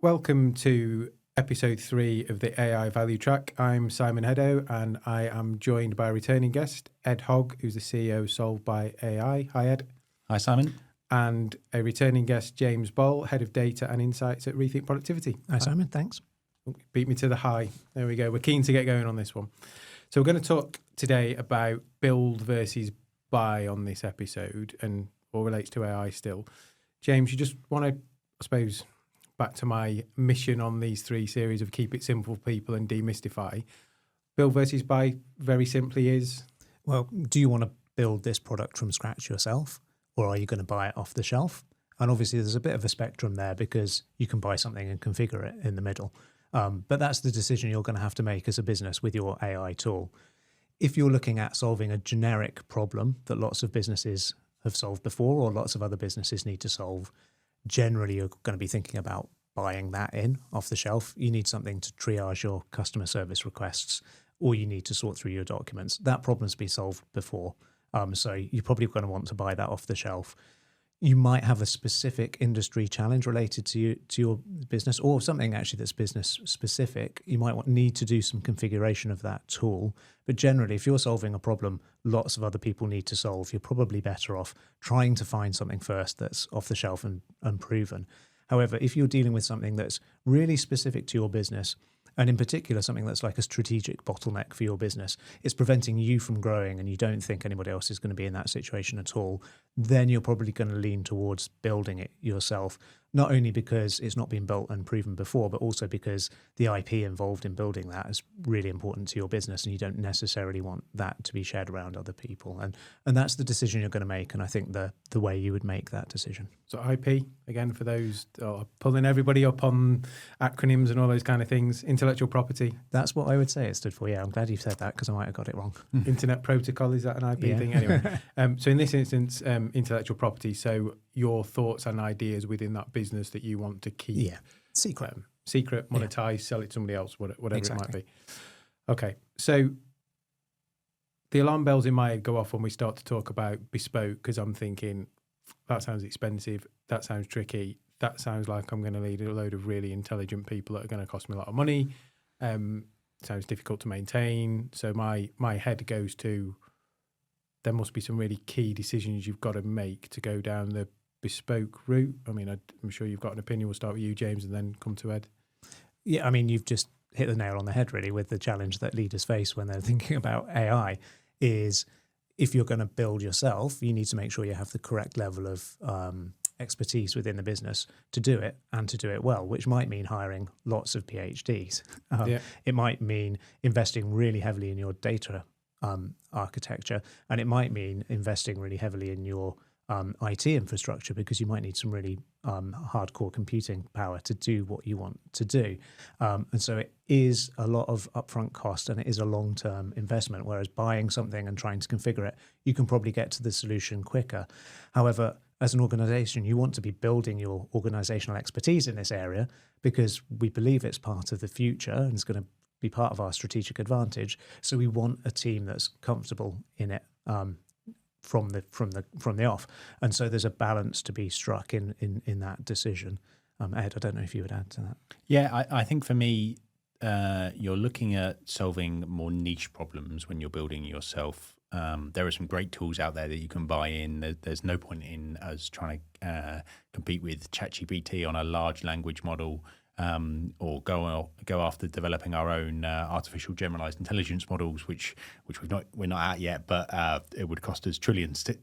Welcome to episode 3 of the AI Value Track. I'm Simon Heddo and I am joined by a returning guest, Ed Hogg, who's the CEO of Solved by AI. Hi, Ed. Hi, Simon. And a returning guest, James Boll, Head of Data and Insights at Rethink Productivity. Hi, Simon. Thanks. Beat me to the high. There we go. We're keen to get going on this one. So we're going to talk today about build versus buy on this episode and all relates to AI still. James, you just want to, I suppose, back to my mission on these 3 series of keep it simple for people and demystify. Build versus buy very simply is? Well, do you want to build this product from scratch yourself, or are you going to buy it off the shelf? And obviously there's a bit of a spectrum there because you can buy something and configure it in the middle. But that's the decision you're going to have to make as a business with your AI tool. If you're looking at solving a generic problem that lots of businesses have solved before or lots of other businesses need to solve, generally you're going to be thinking about buying that in off the shelf. You need something to triage your customer service requests, or you need to sort through your documents. That problem's been solved before. So you're probably going to want to buy that off the shelf. You might have a specific industry challenge related to your business, or something actually that's business specific. You might need to do some configuration of that tool. But generally, if you're solving a problem lots of other people need to solve, you're probably better off trying to find something first that's off the shelf and proven. However, if you're dealing with something that's really specific to your business, and in particular, something that's like a strategic bottleneck for your business, it's preventing you from growing and you don't think anybody else is going to be in that situation at all, then you're probably going to lean towards building it yourself, not only because it's not been built and proven before, but also because the IP involved in building that is really important to your business and you don't necessarily want that to be shared around other people. And that's the decision you're going to make, and I think the way you would make that decision. So IP, again, for those pulling everybody up on acronyms and all those kind of things, intellectual property. That's what I would say it stood for. Yeah, I'm glad you said that because I might have got it wrong. Internet protocol, is that an IP thing? Anyway, so in this instance, intellectual property. So your thoughts and ideas within that business that you want to keep. Yeah, secret. Secret, monetize, sell it to somebody else, whatever Exactly. it might be. Okay, so the alarm bells in my head go off when we start to talk about bespoke, because I'm thinking, that sounds expensive, that sounds tricky, that sounds like I'm going to lead a load of really intelligent people that are going to cost me a lot of money. Sounds difficult to maintain. So my head goes to, there must be some really key decisions you've got to make to go down the bespoke route. I mean, I'm sure you've got an opinion. We'll start with you, James, and then come to Ed. Yeah, I mean, you've just hit the nail on the head, really, with the challenge that leaders face when they're thinking about AI is if you're going to build yourself, you need to make sure you have the correct level of expertise within the business to do it and to do it well, which might mean hiring lots of PhDs. It might mean investing really heavily in your data architecture, and it might mean investing really heavily in your IT infrastructure, because you might need some really hardcore computing power to do what you want to do. And so it is a lot of upfront cost and it is a long-term investment, whereas buying something and trying to configure it, you can probably get to the solution quicker. However, as an organization, you want to be building your organizational expertise in this area because we believe it's part of the future and it's going to be part of our strategic advantage. So we want a team that's comfortable in it from the off, and so there's a balance to be struck in that decision. Ed, I don't know if you would add to that. Yeah, I think for me, you're looking at solving more niche problems when you're building yourself. There are some great tools out there that you can buy in. There's no point in us trying to compete with ChatGPT on a large language model, or go after developing our own artificial generalized intelligence models, which we're not at yet, but it would cost us trillions to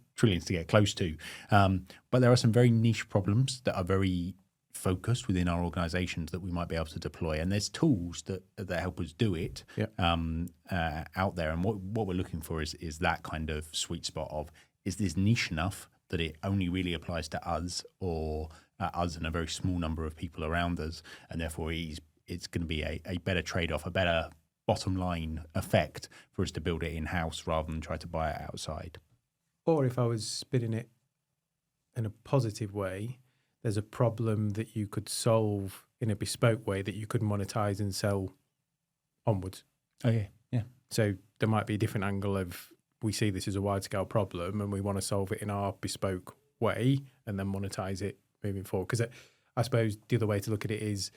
get close to. But there are some very niche problems that are very focused within our organizations that we might be able to deploy, and there's tools that help us do it out there. And what we're looking for is that kind of sweet spot of, is this niche enough that it only really applies to us, or us and a very small number of people around us, and therefore it's going to be a better trade-off, a better bottom line effect for us to build it in-house rather than try to buy it outside. Or if I was spinning it in a positive way, there's a problem that you could solve in a bespoke way that you could monetize and sell onwards. Oh, yeah. So there might be a different angle of, we see this as a wide-scale problem and we want to solve it in our bespoke way and then monetize it moving forward. Because I suppose the other way to look at it is,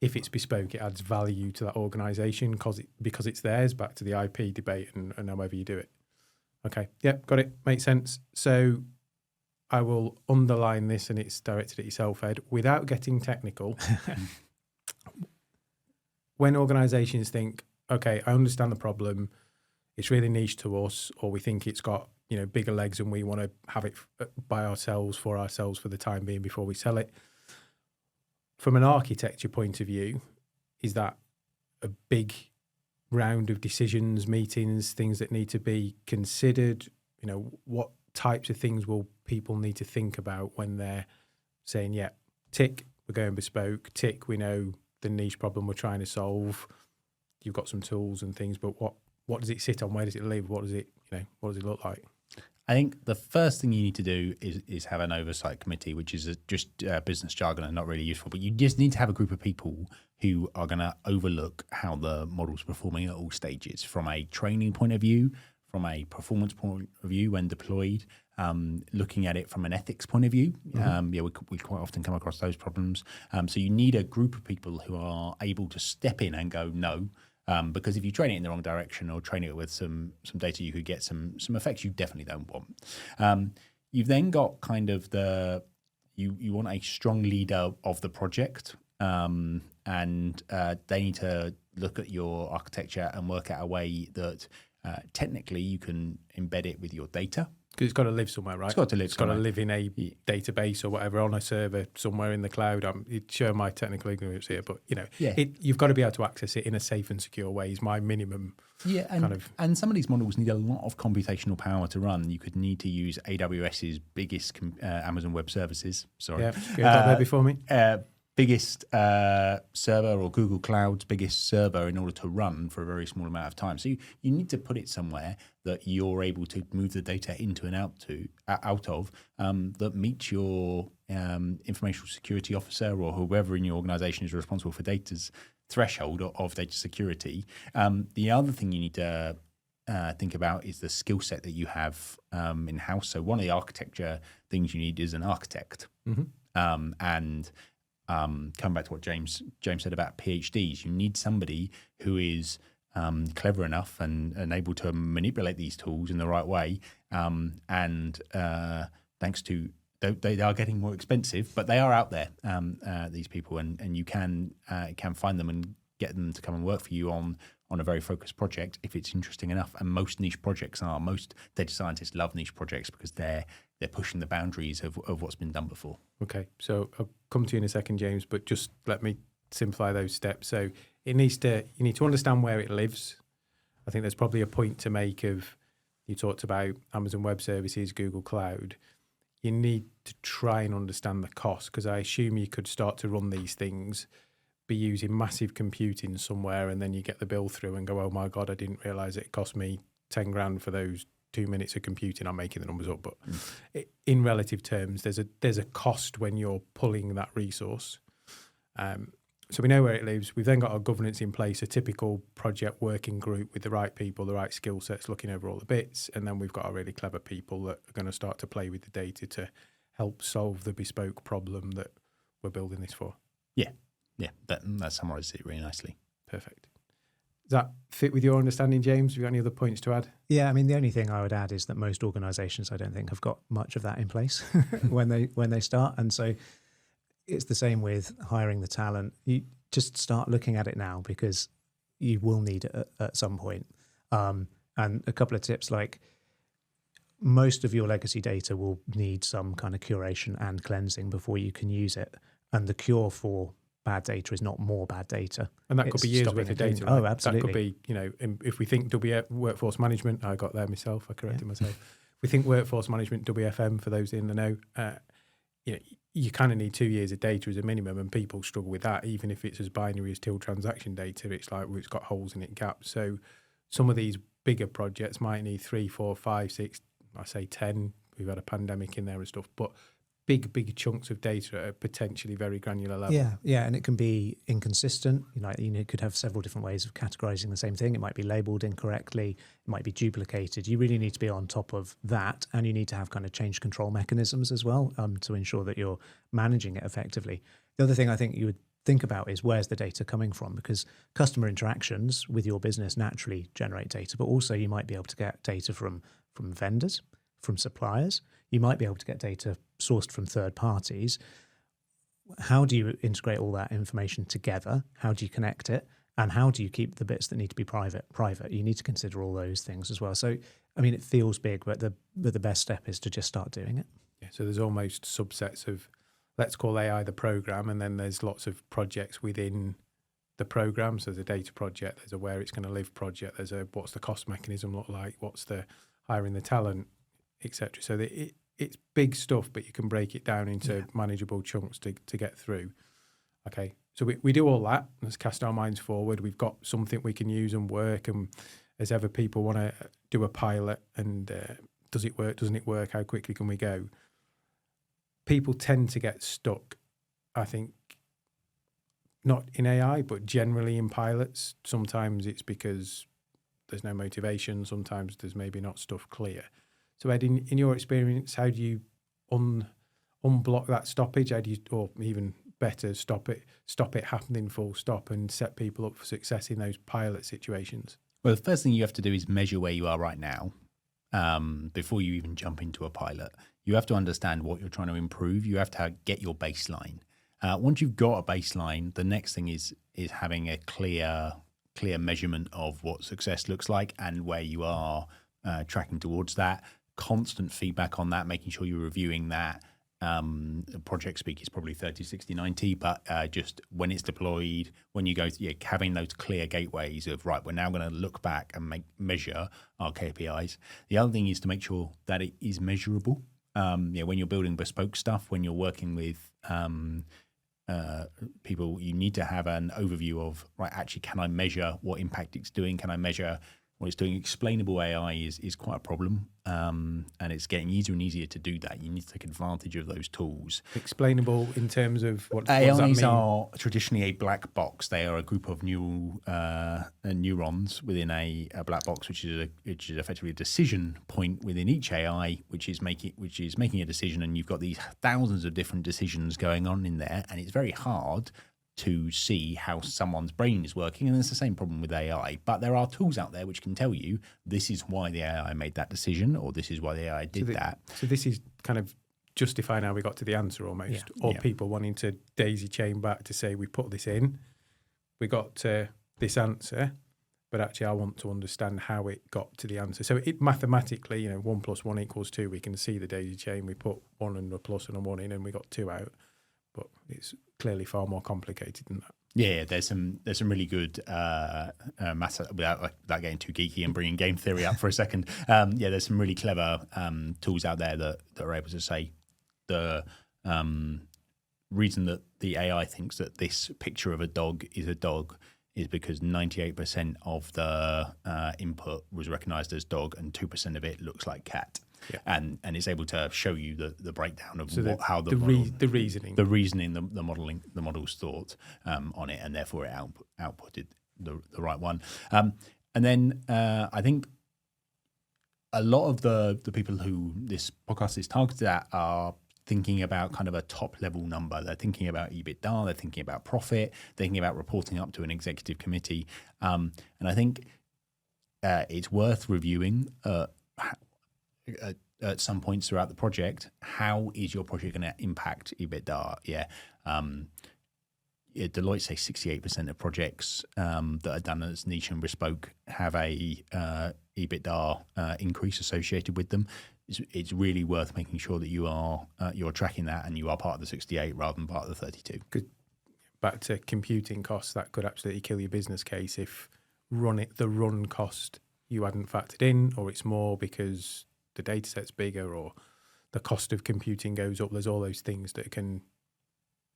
if it's bespoke, it adds value to that organisation because it's theirs. Back to the IP debate and however you do it. Okay, yep, got it. Makes sense. So I will underline this, and it's directed at yourself, Ed. Without getting technical, when organisations think, okay, I understand the problem, it's really niche to us, or we think it's got bigger legs and we want to have it by ourselves for the time being before we sell it. From an architecture point of view, is that a big round of decisions, meetings, things that need to be considered? What types of things will people need to think about when they're saying, yeah, tick, we're going bespoke, tick, we know the niche problem we're trying to solve, you've got some tools and things, but what does it sit on? Where does it live? What does it look like? I think the first thing you need to do is have an oversight committee, which is just business jargon and not really useful. But you just need to have a group of people who are going to overlook how the model's performing at all stages, from a training point of view, from a performance point of view when deployed, looking at it from an ethics point of view. We quite often come across those problems. So you need a group of people who are able to step in and go, no. Because if you train it in the wrong direction or train it with some data, you could get some effects you definitely don't want. You've then got kind of you want a strong leader of the project, and they need to look at your architecture and work out a way that technically you can embed it with your data. Because it's got to live somewhere, right? It's got to live It's got to live in a database or whatever, on a server somewhere in the cloud. I'm sure my technical ignorance here, but you've got to be able to access it in a safe and secure way is my minimum. Yeah, and some of these models need a lot of computational power to run. You could need to use AWS's biggest Amazon Web Services. Sorry, yeah, you got that there before me. Biggest server, or Google Cloud's biggest server, in order to run for a very small amount of time. So you need to put it somewhere that you're able to move the data into and out of that meets your information security officer or whoever in your organization is responsible for data's threshold of data security. The other thing you need to think about is the skill set that you have in-house. So one of the architecture things you need is an architect. And come back to what James said about PhDs, you need somebody who is clever enough and able to manipulate these tools in the right way. Thanks to they are getting more expensive, but they are out there, these people, and you can find them and get them to come and work for you on a very focused project if it's interesting enough. And most niche projects are. Most data scientists love niche projects because they're pushing the boundaries of what's been done before. Okay, so I'll come to you in a second, James, but just let me simplify those steps. So you need to understand where it lives. I think there's probably a point to make of, you talked about Amazon Web Services, Google Cloud. You need to try and understand the cost, because I assume you could start to run these things, be using massive computing somewhere, and then you get the bill through and go, oh my God, I didn't realise it cost me 10 grand for those 2 minutes of computing. I'm making the numbers up, but in relative terms, there's a cost when you're pulling that resource. So we know where it lives. We've then got our governance in place, a typical project working group with the right people, the right skill sets, looking over all the bits. And then we've got our really clever people that are going to start to play with the data to help solve the bespoke problem that we're building this for. Yeah, that summarizes it really nicely. Perfect. Does that fit with your understanding, James? Have you got any other points to add? Yeah, I mean, the only thing I would add is that most organisations, I don't think, have got much of that in place when they start. And so it's the same with hiring the talent. You just start looking at it now, because you will need it at some point. And a couple of tips, like most of your legacy data will need some kind of curation and cleansing before you can use it. And the cure for bad data is not more bad data. And that could be years worth of data. Right? Oh, absolutely. That could be, if we think workforce management, I got there myself, I corrected myself. If we think workforce management, WFM, for those in the know, you kind of need 2 years of data as a minimum, and people struggle with that. Even if it's as binary as till transaction data, it's like, well, it's got holes in it, gaps. So some of these bigger projects might need 3, 4, 5, 6, I say 10. We've had a pandemic in there and stuff, but big chunks of data at a potentially very granular level. Yeah, and it can be inconsistent. You could have several different ways of categorizing the same thing. It might be labeled incorrectly. It might be duplicated. You really need to be on top of that, and you need to have kind of change control mechanisms as well to ensure that you're managing it effectively. The other thing I think you would think about is where's the data coming from, because customer interactions with your business naturally generate data, but also you might be able to get data from vendors, from suppliers. You might be able to get data sourced from third parties. How do you integrate all that information together? How do you connect it? And how do you keep the bits that need to be private? You need to consider all those things as well. So, I mean, it feels big, but the best step is to just start doing it. Yeah, so there's almost subsets of, let's call AI the program, and then there's lots of projects within the program. So there's a data project, there's a where it's going to live project, there's a what's the cost mechanism look like, what's the hiring the talent, etc. So it's big stuff, but you can break it down into manageable chunks to get through. Okay, so we do all that. Let's cast our minds forward. We've got something we can use and work. And as ever, people want to do a pilot and does it work? Doesn't it work? How quickly can we go? People tend to get stuck, I think, not in AI, but generally in pilots. Sometimes it's because there's no motivation. Sometimes there's maybe not stuff clear. So Ed, in your experience, how do you unblock that stoppage? How do you, or even better, stop it happening full stop and set people up for success in those pilot situations? Well, the first thing you have to do is measure where you are right now before you even jump into a pilot. You have to understand what you're trying to improve. You have to get your baseline. Once you've got a baseline, the next thing is having a clear measurement of what success looks like and where you are tracking towards that. Constant feedback on that, making sure you're reviewing that. Project speak is probably 30, 60, 90, but just when it's deployed, when you go, having those clear gateways of, right, we're now going to look back and measure our KPIs. The other thing is to make sure that it is measurable. When you're building bespoke stuff, when you're working with people, you need to have an overview of, right, actually, can I measure what impact it's doing? Can I measure what it's doing? Explainable AI is quite a problem, and it's getting easier and easier to do that. You need to take advantage of those tools. Explainable in terms of what does that AIs mean? are traditionally a black box. They are a group of neurons within a black box, which is effectively a decision point within each AI, which is making a decision, and you've got these thousands of different decisions going on in there, and it's very hard to see how someone's brain is working. And it's the same problem with AI. But there are tools out there which can tell you this is why the AI made that decision, or this is why the AI did that. So this is kind of justifying how we got to the answer almost, or people wanting to daisy chain back to say, we put this in, we got to this answer, but actually I want to understand how it got to the answer. So it mathematically, 1 + 1 = 2, we can see the daisy chain, we put 1 and a plus and a 1 in and we got 2 out. But it's clearly far more complicated than that. Yeah, there's some really good maths without getting too geeky and bringing game theory up for a second. There's some really clever tools out there that are able to say the reason that the AI thinks that this picture of a dog is because 98% of the input was recognized as dog and 2% of it looks like cat. Yeah. And it's able to show you the breakdown of how the reasoning, the model's thought on it, and therefore it outputted the right one. And then I think a lot of the people who this podcast is targeted at are thinking about kind of a top level number. They're thinking about EBITDA, they're thinking about profit, they're thinking about reporting up to an executive committee. And I think it's worth reviewing at some points throughout the project, how is your project going to impact EBITDA? Deloitte say 68% of projects that are done as niche and bespoke have a EBITDA increase associated with them. It's really worth making sure that you're tracking that and you are part of the 68 rather than part of the 32. Back to computing costs, that could absolutely kill your business case if the run cost you hadn't factored in, or it's more because the data set's bigger or the cost of computing goes up. There's all those things that can,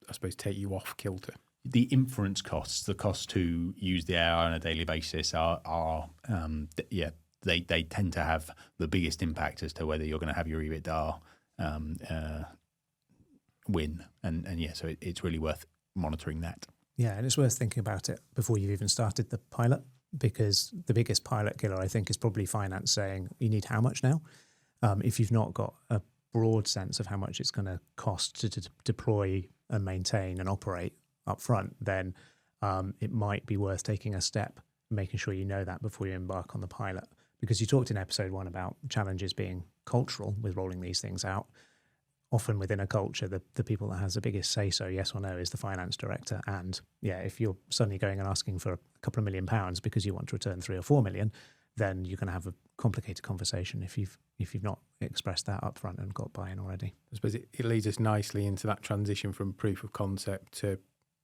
I suppose, take you off kilter. The inference costs, the cost to use the AI on a daily basis they tend to have the biggest impact as to whether you're going to have your EBITDA win. And yeah, so it's really worth monitoring that. Yeah, and it's worth thinking about it before you've even started the pilot, because the biggest pilot killer, I think, is probably finance saying, you need how much now? If you've not got a broad sense of how much it's going to cost to deploy and maintain and operate up front, then it might be worth taking a step, making sure you know that before you embark on the pilot. Because you talked in episode 1 about challenges being cultural with rolling these things out. Often within a culture, the people that has the biggest say-so, yes or no, is the finance director. And yeah, if you're suddenly going and asking for a couple of £1 million because you want to return 3 or 4 million, then you're going to have a complicated conversation if you've not expressed that up front and got buy-in already. I suppose it leads us nicely into that transition from proof of concept to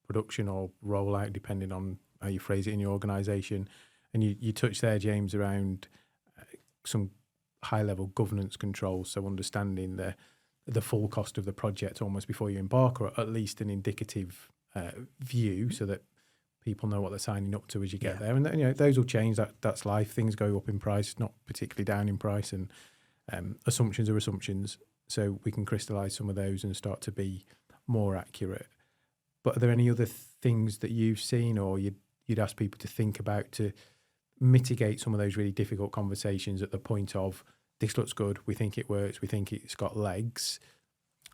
production or rollout, depending on how you phrase it in your organisation. And you touched there, James, around some high-level governance controls, so understanding the full cost of the project almost before you embark, or at least an indicative view, so that people know what they're signing up to as you get there. And those will change. That's life. Things go up in price, not particularly down in price, and assumptions are assumptions. So we can crystallise some of those and start to be more accurate. But are there any other things that you've seen, or you'd ask people to think about to mitigate some of those really difficult conversations at the point of, this looks good, we think it works, we think it's got legs.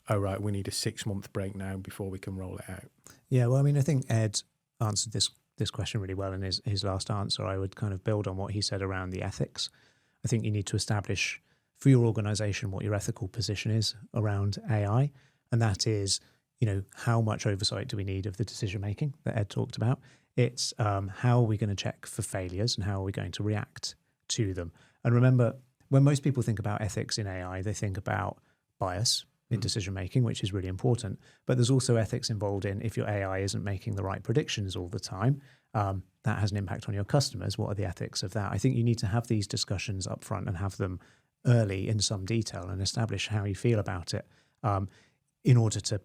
Oh, right, we need a 6-month break now before we can roll it out. Yeah, well, I mean, I think Ed answered this question really well in his last answer. I would kind of build on what he said around the ethics. I think you need to establish for your organization what your ethical position is around AI. And that is, how much oversight do we need of the decision making that Ed talked about? It's how are we going to check for failures and how are we going to react to them? And remember, when most people think about ethics in AI, they think about bias in decision making, which is really important. But there's also ethics involved in, if your AI isn't making the right predictions all the time, that has an impact on your customers. What are the ethics of that? I think you need to have these discussions up front and have them early in some detail and establish how you feel about it in order to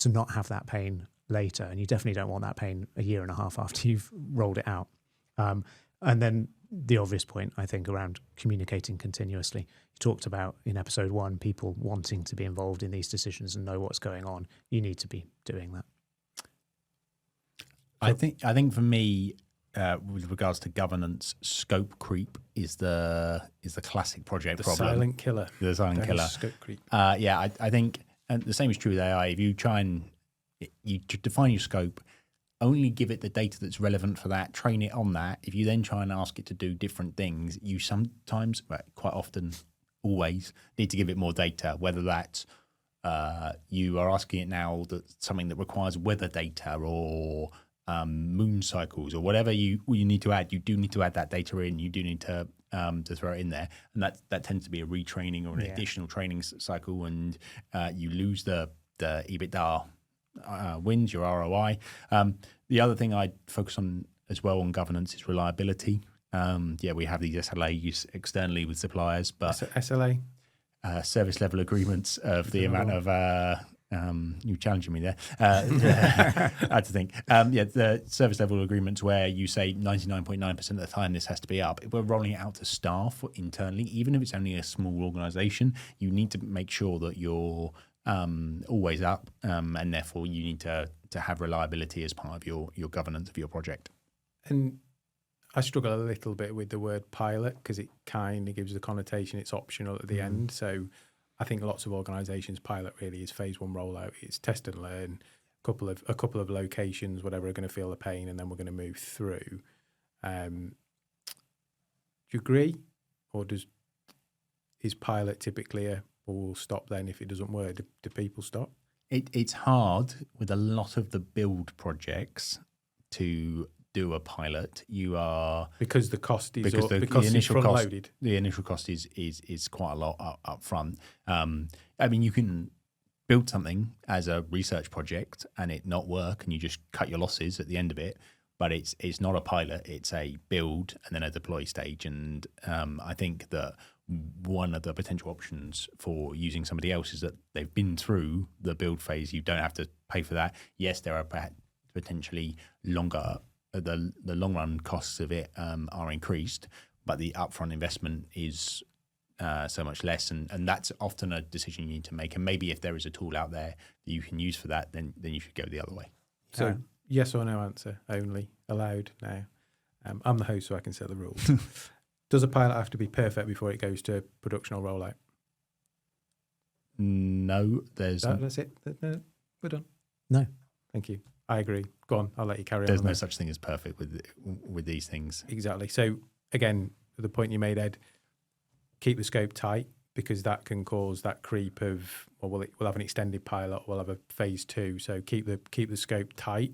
not have that pain later. And you definitely don't want that pain a year and a half after you've rolled it out. And then the obvious point, I think, around communicating continuously. You talked about in episode 1, people wanting to be involved in these decisions and know what's going on. You need to be doing that. I think for me, with regards to governance, scope creep is the classic project problem. Silent killer. The silent killer. Scope creep. I think, and the same is true with AI. If you try and you define your scope, only give it the data that's relevant for that, train it on that. If you then try and ask it to do different things, you sometimes, quite often, always need to give it more data, whether that's you are asking it now that something that requires weather data or moon cycles or whatever you need to add. You do need to add that data in. You do need to throw it in there, and that tends to be a retraining or an additional training cycle, and you lose the EBITDA wins, your ROI. The other thing I'd focus on as well on governance is reliability. We have these SLAs externally with suppliers, but SLA? Service level agreements of the amount of you're challenging me there. I had to think. The service level agreements where you say 99.9% of the time this has to be up. If we're rolling it out to staff internally, even if it's only a small organisation, you need to make sure that you're always up, and therefore you need to have reliability as part of your governance of your project. And I struggle a little bit with the word pilot because it kind of gives the connotation it's optional at the end. So I think lots of organisations, pilot really is phase 1 rollout. It's test and learn, a couple of locations, whatever are going to feel the pain, and then we're going to move through. Do you agree, or is pilot typically we'll stop then if it doesn't work? Do people stop? It's hard with a lot of the build projects to do a pilot. You are because the cost is because the initial cost loaded. The initial cost is quite a lot up front. I mean, you can build something as a research project and it not work, and you just cut your losses at the end of it. But it's not a pilot; it's a build and then a deploy stage. And I think that one of the potential options for using somebody else is that they've been through the build phase. You don't have to pay for that. Yes, there are potentially longer. The long run costs of it are increased, but the upfront investment is so much less, and that's often a decision you need to make. And maybe if there is a tool out there that you can use for that, then you should go the other way. So yes or no answer only allowed now. I'm the host, so I can set the rules. Does a pilot have to be perfect before it goes to production or rollout? No, there's That's it. No, we're done. No. Thank you. I agree. Go on. I'll let you carry there's on. no such thing as perfect with these things. Exactly. So again, the point you made, Ed, keep the scope tight, because that can cause that creep of, well, we'll have an extended pilot, we'll have a phase 2. So keep the scope tight.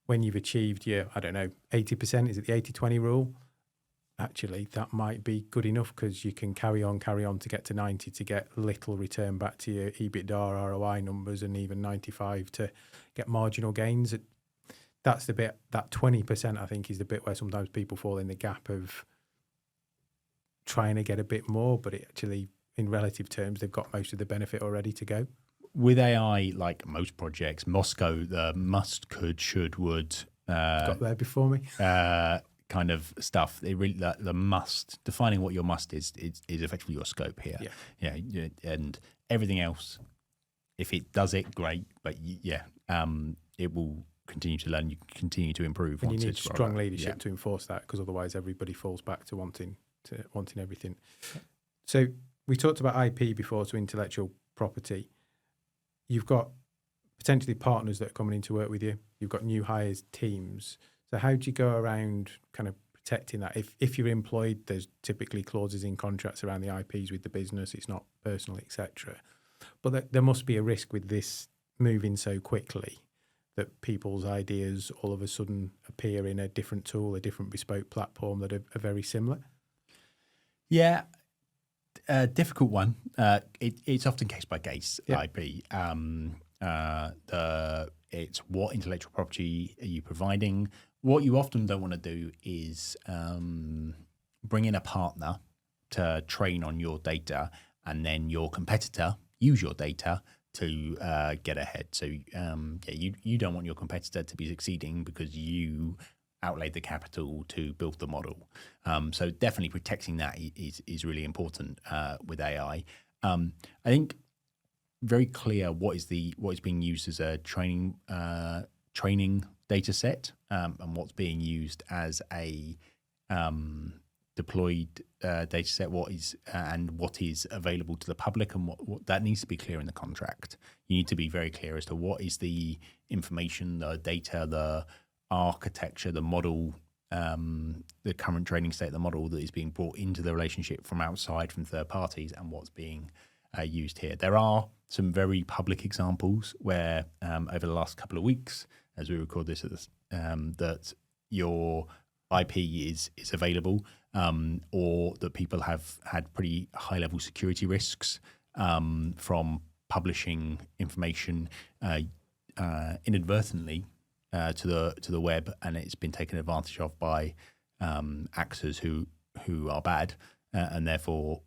When you've achieved your, I don't know, 80%, is it the 80-20 rule? Actually, that might be good enough, because you can carry on to get to 90 to get little return back to your EBITDA, ROI numbers, and even 95 to get marginal gains. That's the bit, that 20% I think is the bit where sometimes people fall in the gap of trying to get a bit more, but it actually, in relative terms, they've got most of the benefit already to go. With AI, like most projects, Moscow, the must, could, should, would, Got there before me. kind of stuff. They really, the must, defining what your must is effectively your scope here. Yeah, and everything else, if it does it, great. But it will continue to learn. You continue to improve. And you need strong leadership to enforce that, because otherwise everybody falls back to wanting everything. So we talked about IP before, so intellectual property. You've got potentially partners that are coming in to work with you. You've got new hires, teams. So how do you go around kind of protecting that? If you're employed, there's typically clauses in contracts around the IPs with the business. It's not personal, etc. But there must be a risk with this moving so quickly that people's ideas all of a sudden appear in a different tool, a different bespoke platform that are very similar. Yeah. Difficult one. It's often case by case. IP. It's what intellectual property are you providing? What you often don't want to do is bring in a partner to train on your data, and then your competitor use your data to get ahead. So you don't want your competitor to be succeeding because you outlaid the capital to build the model. So definitely protecting that is really important with AI. I think very clear what is being used as a training data set, and what's being used as a deployed data set, what is available to the public, and what that needs to be clear in the contract. You need to be very clear as to what is the information, the data, the architecture, the model, the current training state of the model that is being brought into the relationship from outside, from third parties, and what's being used here. There are some very public examples where over the last couple of weeks, as we record this, that your IP is available, or that people have had pretty high level security risks from publishing information inadvertently to the web, and it's been taken advantage of by actors who are bad, and therefore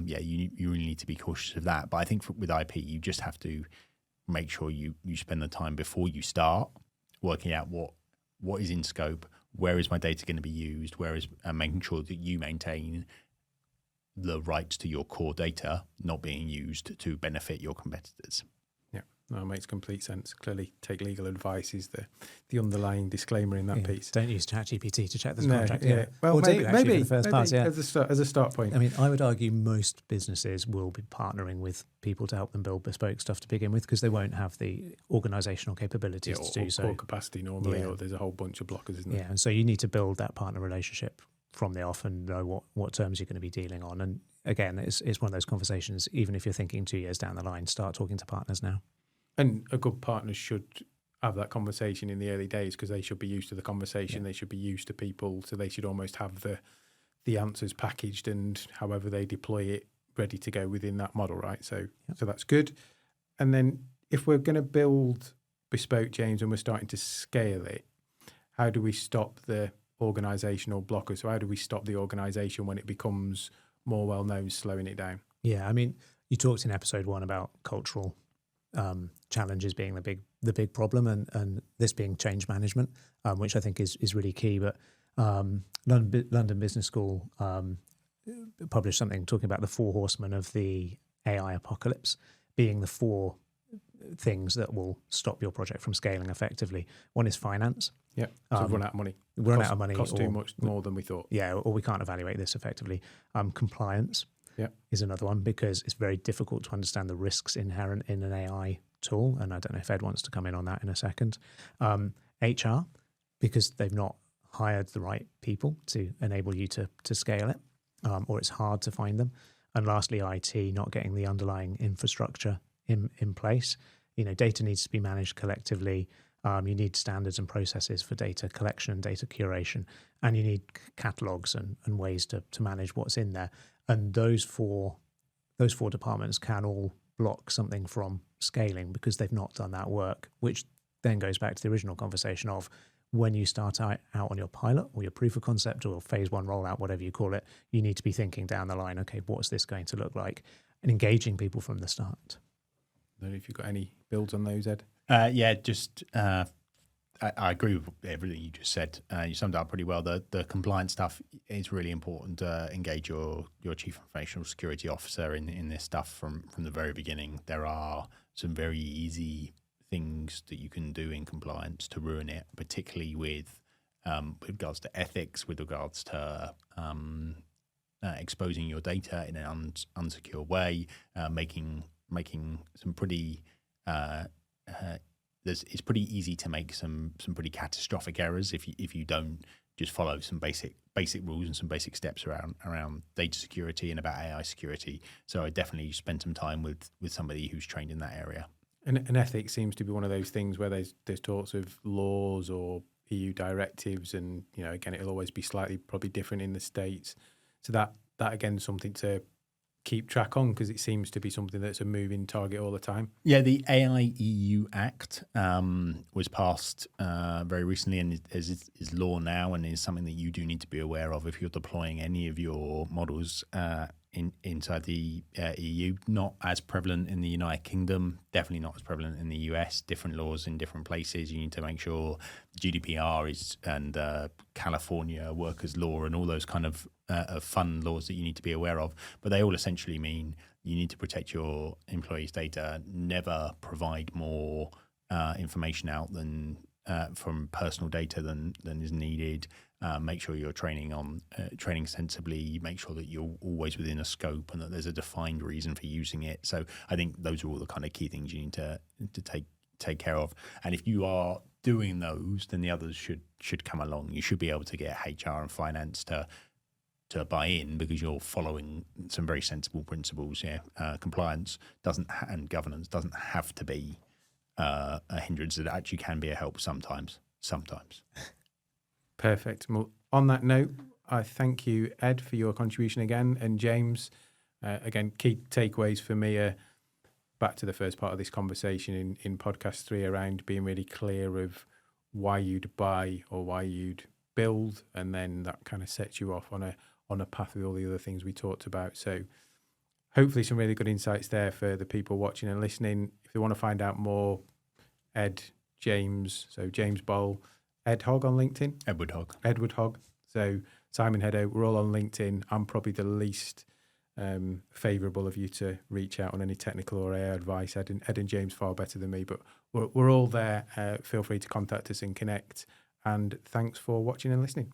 you really need to be cautious of that. But I think with IP, you just have to make sure you spend the time before you start working out what is in scope, where is my data going to be used, making sure that you maintain the rights to your core data not being used to benefit your competitors. No, it makes complete sense. Clearly, take legal advice is the underlying disclaimer in that piece. Don't use ChatGPT to check this contract. Yeah. Well, maybe for the first pass, yeah. as a start point. I mean, I would argue most businesses will be partnering with people to help them build bespoke stuff to begin with, because they won't have the organisational capabilities to do so. Or capacity normally, or there's a whole bunch of blockers, isn't there? Yeah, and so you need to build that partner relationship from the off and know what terms you're going to be dealing on. And again, it's one of those conversations, even if you're thinking 2 years down the line, start talking to partners now. And a good partner should have that conversation in the early days, because they should be used to the conversation. Yeah. They should be used to people, so they should almost have the answers packaged and however they deploy it ready to go within that model, right? So that's good. And then if we're going to build bespoke, James, and we're starting to scale it, how do we stop the organisational blockers? So how do we stop the organisation when it becomes more well-known, slowing it down? Yeah, I mean, you talked in episode 1 about cultural challenges being the big problem, and this being change management, which I think is really key. But London Business School published something talking about the 4 horsemen of the AI apocalypse being the 4 things that will stop your project from scaling effectively. One is finance. Yeah. So run out of money. Run out of money. Cost too much more than we thought. Yeah, or we can't evaluate this effectively. Compliance is another one, because it's very difficult to understand the risks inherent in an AI tool. And I don't know if Ed wants to come in on that in a second. HR, because they've not hired the right people to enable you to scale it, or it's hard to find them. And lastly, IT, not getting the underlying infrastructure in place. Data needs to be managed collectively. You need standards and processes for data collection and data curation, and you need catalogs and ways to manage what's in there. And those four departments can all block something from scaling because they've not done that work, which then goes back to the original conversation of when you start out on your pilot or your proof of concept or phase 1 rollout, whatever you call it, you need to be thinking down the line, okay, what's this going to look like? And engaging people from the start. I don't know if you've got any builds on those, Ed. I agree with everything you just said. You summed it up pretty well. The compliance stuff is really important. Engage your chief information security officer in this stuff from the very beginning. There are some very easy things that you can do in compliance to ruin it, particularly with regards to ethics, with regards to exposing your data in an unsecure way, making some pretty it's pretty easy to make some pretty catastrophic errors if you don't just follow some basic rules and some basic steps around data security and about AI security. So I definitely spend some time with somebody who's trained in that area. And ethics seems to be one of those things where there's talks of laws or EU directives, and again, it'll always be slightly probably different in the States. So that again is something to keep track on, because it seems to be something that's a moving target all the time. Yeah, the AI EU Act was passed very recently and is law now, and is something that you do need to be aware of if you're deploying any of your models inside the EU. Not as prevalent in the United Kingdom, definitely not as prevalent in the US. Different laws in different places. You need to make sure GDPR and California workers' law and all those kind of fun laws that you need to be aware of. But they all essentially mean you need to protect your employees' data, never provide more information out than from personal data than is needed. Make sure you're training sensibly. Make sure that you're always within a scope and that there's a defined reason for using it. So I think those are all the kind of key things you need to take care of. And if you are doing those, then the others should come along. You should be able to get HR and finance to buy in, because you're following some very sensible principles. Compliance and governance doesn't have to be a hindrance. It actually can be a help sometimes. Perfect. Well, on that note, I thank you, Ed, for your contribution again, and James. Again, key takeaways for me are back to the first part of this conversation in podcast 3 around being really clear of why you'd buy or why you'd build, and then that kind of sets you off on a path with all the other things we talked about. So hopefully some really good insights there for the people watching and listening. If they want to find out more, Ed, James, so James Boll, Ed Hogg on LinkedIn. Edward Hogg. So Simon Heddo, we're all on LinkedIn. I'm probably the least favourable of you to reach out on any technical or AI advice. Ed and James far better than me, but we're all there. Feel free to contact us and connect. And thanks for watching and listening.